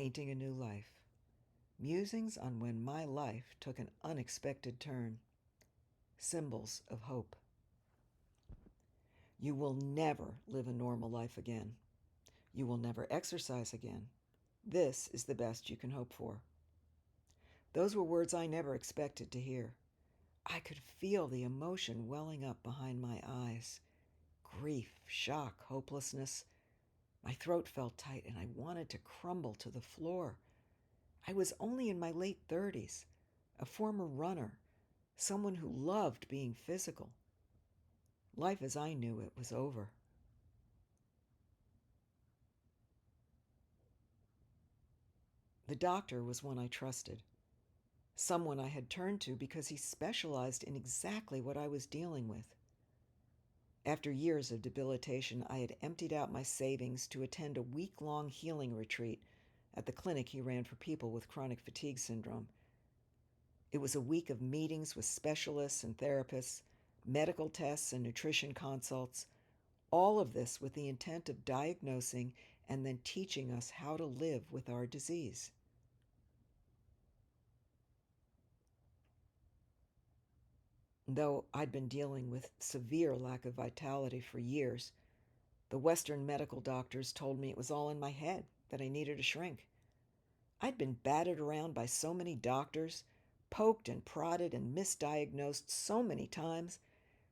Painting a New Life. Musings on when my life took an unexpected turn. Symbols of hope. You will never live a normal life again. You will never exercise again. This is the best you can hope for. Those were words I never expected to hear. I could feel the emotion welling up behind my eyes. Grief, shock, hopelessness. My throat felt tight and I wanted to crumble to the floor. I was only in my late 30s, a former runner, someone who loved being physical. Life as I knew it was over. The doctor was one I trusted, someone I had turned to because he specialized in exactly what I was dealing with. After years of debilitation, I had emptied out my savings to attend a week-long healing retreat at the clinic he ran for people with chronic fatigue syndrome. It was a week of meetings with specialists and therapists, medical tests and nutrition consults, all of this with the intent of diagnosing and then teaching us how to live with our disease. Though I'd been dealing with severe lack of vitality for years, the Western medical doctors told me it was all in my head, that I needed to shrink. I'd been battered around by so many doctors, poked and prodded and misdiagnosed so many times,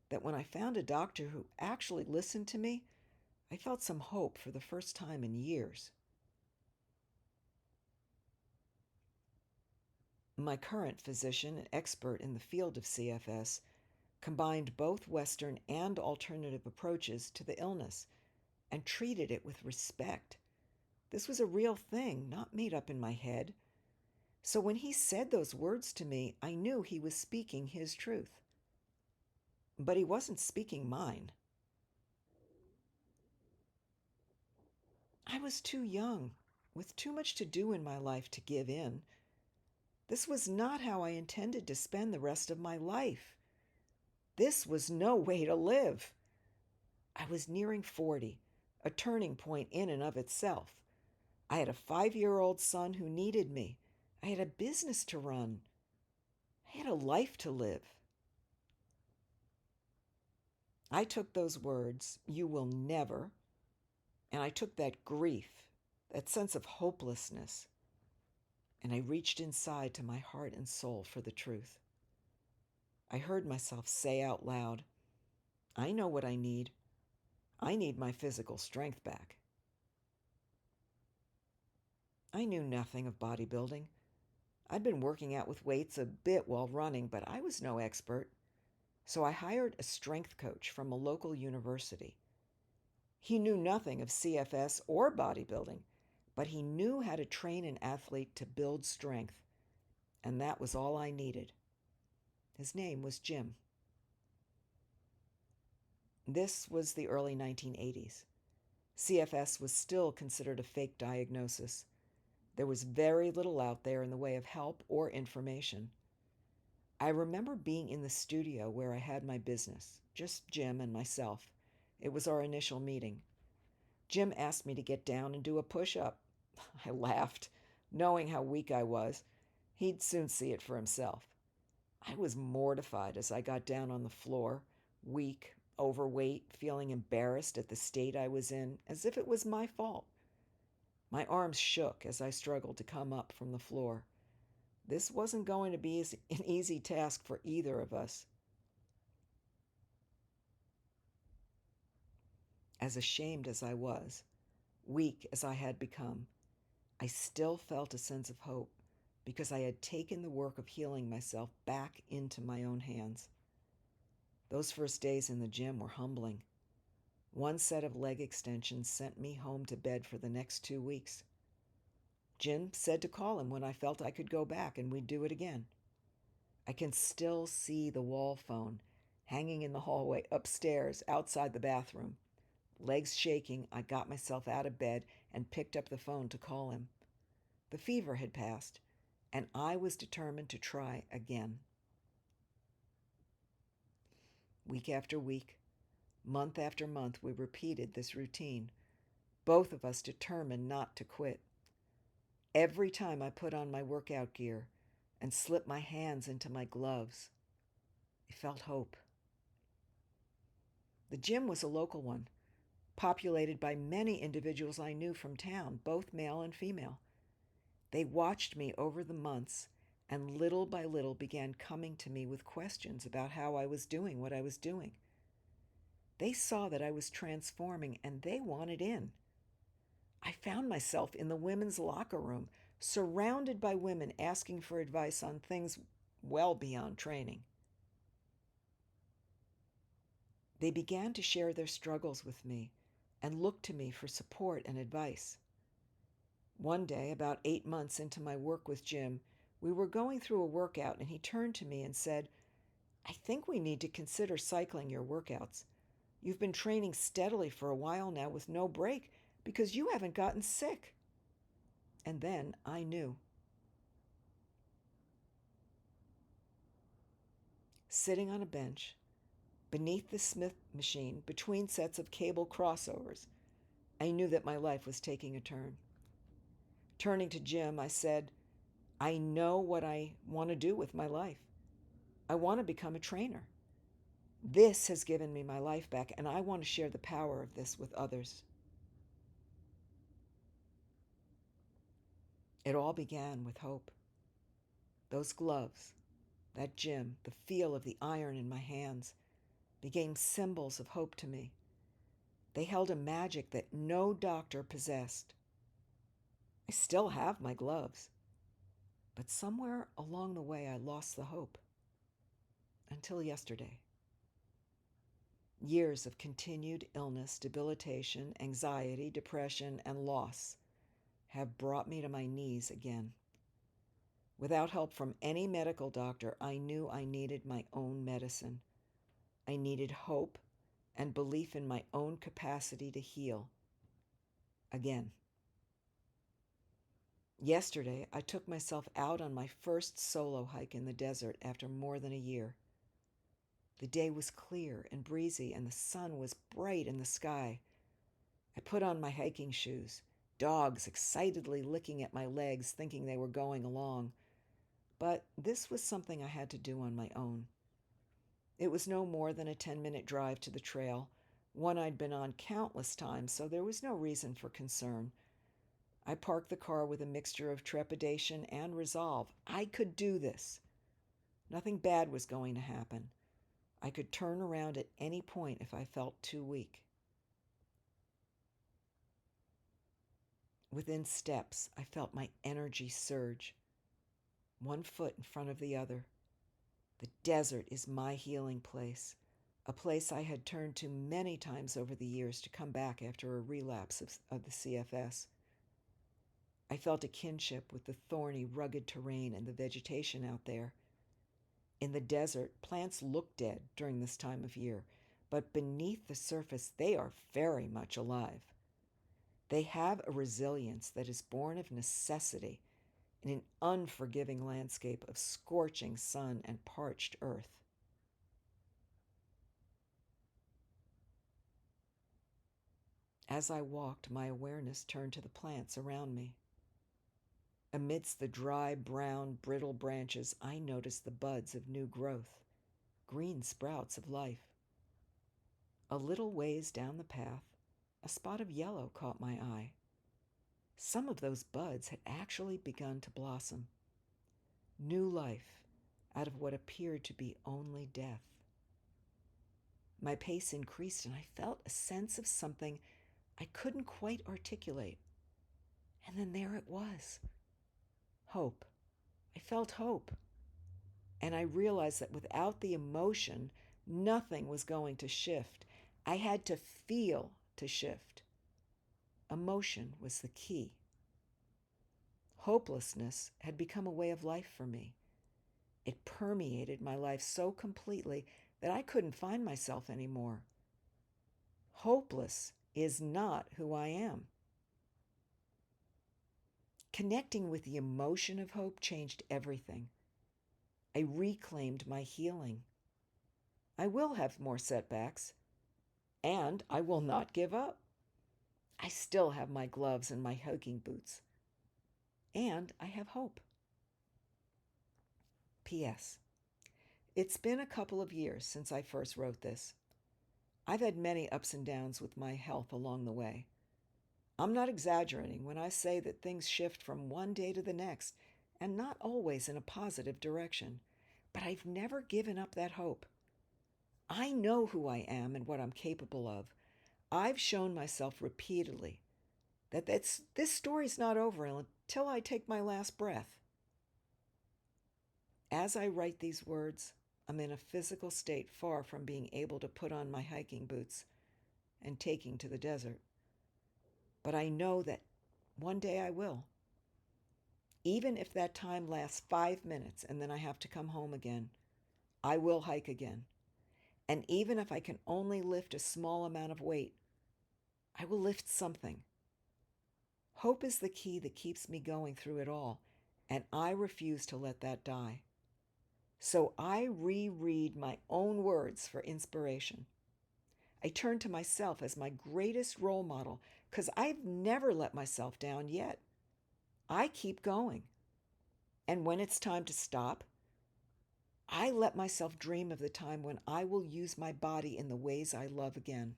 that when I found a doctor who actually listened to me, I felt some hope for the first time in years. My current physician, an expert in the field of CFS, combined both Western and alternative approaches to the illness and treated it with respect. This was a real thing, not made up in my head. So when he said those words to me, I knew he was speaking his truth. But he wasn't speaking mine. I was too young, with too much to do in my life to give in. This was not how I intended to spend the rest of my life. This was no way to live. I was nearing 40, a turning point in and of itself. I had a 5-year-old son who needed me. I had a business to run. I had a life to live. I took those words, "You will never," and I took that grief, that sense of hopelessness, and I reached inside to my heart and soul for the truth. I heard myself say out loud, "I know what I need. I need my physical strength back." I knew nothing of bodybuilding. I'd been working out with weights a bit while running, but I was no expert. So I hired a strength coach from a local university. He knew nothing of CFS or bodybuilding, but he knew how to train an athlete to build strength, and that was all I needed. His name was Jim. This was the early 1980s. CFS was still considered a fake diagnosis. There was very little out there in the way of help or information. I remember being in the studio where I had my business, just Jim and myself. It was our initial meeting. Jim asked me to get down and do a push-up. I laughed, knowing how weak I was. He'd soon see it for himself. I was mortified as I got down on the floor, weak, overweight, feeling embarrassed at the state I was in, as if it was my fault. My arms shook as I struggled to come up from the floor. This wasn't going to be an easy task for either of us. As ashamed as I was, weak as I had become, I still felt a sense of hope because I had taken the work of healing myself back into my own hands. Those first days in the gym were humbling. One set of leg extensions sent me home to bed for the next 2 weeks. Jim said to call him when I felt I could go back and we'd do it again. I can still see the wall phone hanging in the hallway upstairs outside the bathroom. Legs shaking, I got myself out of bed and picked up the phone to call him. The fever had passed, and I was determined to try again. Week after week, month after month, we repeated this routine, both of us determined not to quit. Every time I put on my workout gear and slipped my hands into my gloves, I felt hope. The gym was a local one, populated by many individuals I knew from town, both male and female. They watched me over the months and little by little began coming to me with questions about how I was doing what I was doing. They saw that I was transforming and they wanted in. I found myself in the women's locker room, surrounded by women asking for advice on things well beyond training. They began to share their struggles with me and look to me for support and advice. One day, about 8 months into my work with Jim, we were going through a workout and he turned to me and said, "I think we need to consider cycling your workouts. You've been training steadily for a while now with no break because you haven't gotten sick." And then I knew. Sitting on a bench, beneath the Smith machine, between sets of cable crossovers, I knew that my life was taking a turn. Turning to Jim, I said, "I know what I want to do with my life. I want to become a trainer. This has given me my life back, and I want to share the power of this with others." It all began with hope. Those gloves, that gym, the feel of the iron in my hands became symbols of hope to me. They held a magic that no doctor possessed. I still have my gloves, but somewhere along the way I lost the hope. Until yesterday. Years of continued illness, debilitation, anxiety, depression, and loss have brought me to my knees again. Without help from any medical doctor, I knew I needed my own medicine. I needed hope and belief in my own capacity to heal. Again. Yesterday, I took myself out on my first solo hike in the desert after more than a year. The day was clear and breezy, and the sun was bright in the sky. I put on my hiking shoes, dogs excitedly licking at my legs, thinking they were going along. But this was something I had to do on my own. It was no more than a 10-minute drive to the trail, one I'd been on countless times, so there was no reason for concern. I parked the car with a mixture of trepidation and resolve. I could do this. Nothing bad was going to happen. I could turn around at any point if I felt too weak. Within steps, I felt my energy surge, one foot in front of the other. The desert is my healing place, a place I had turned to many times over the years to come back after a relapse of the CFS. I felt a kinship with the thorny, rugged terrain and the vegetation out there. In the desert, plants look dead during this time of year, but beneath the surface, they are very much alive. They have a resilience that is born of necessity in an unforgiving landscape of scorching sun and parched earth. As I walked, my awareness turned to the plants around me. Amidst the dry, brown, brittle branches, I noticed the buds of new growth, green sprouts of life. A little ways down the path, a spot of yellow caught my eye. Some of those buds had actually begun to blossom. New life out of what appeared to be only death. My pace increased and I felt a sense of something I couldn't quite articulate. And then there it was. Hope. I felt hope. And I realized that without the emotion, nothing was going to shift. I had to feel to shift. Emotion was the key. Hopelessness had become a way of life for me. It permeated my life so completely that I couldn't find myself anymore. Hopeless is not who I am. Connecting with the emotion of hope changed everything. I reclaimed my healing. I will have more setbacks, and I will not give up. I still have my gloves and my hiking boots. and I have hope. P.S. It's been a couple of years since I first wrote this. I've had many ups and downs with my health along the way. I'm not exaggerating when I say that things shift from one day to the next, and not always in a positive direction. But I've never given up that hope. I know who I am and what I'm capable of. I've shown myself repeatedly that this story's not over until I take my last breath. As I write these words, I'm in a physical state far from being able to put on my hiking boots and taking to the desert. But I know that one day I will. Even if that time lasts 5 minutes and then I have to come home again, I will hike again. And even if I can only lift a small amount of weight, I will lift something. Hope is the key that keeps me going through it all, and I refuse to let that die. So I reread my own words for inspiration. I turn to myself as my greatest role model because I've never let myself down yet. I keep going. And when it's time to stop, I let myself dream of the time when I will use my body in the ways I love again.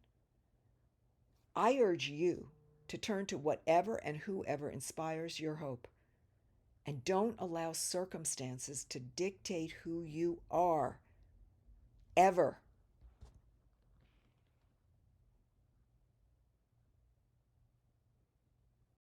I urge you to turn to whatever and whoever inspires your hope. And don't allow circumstances to dictate who you are. Ever.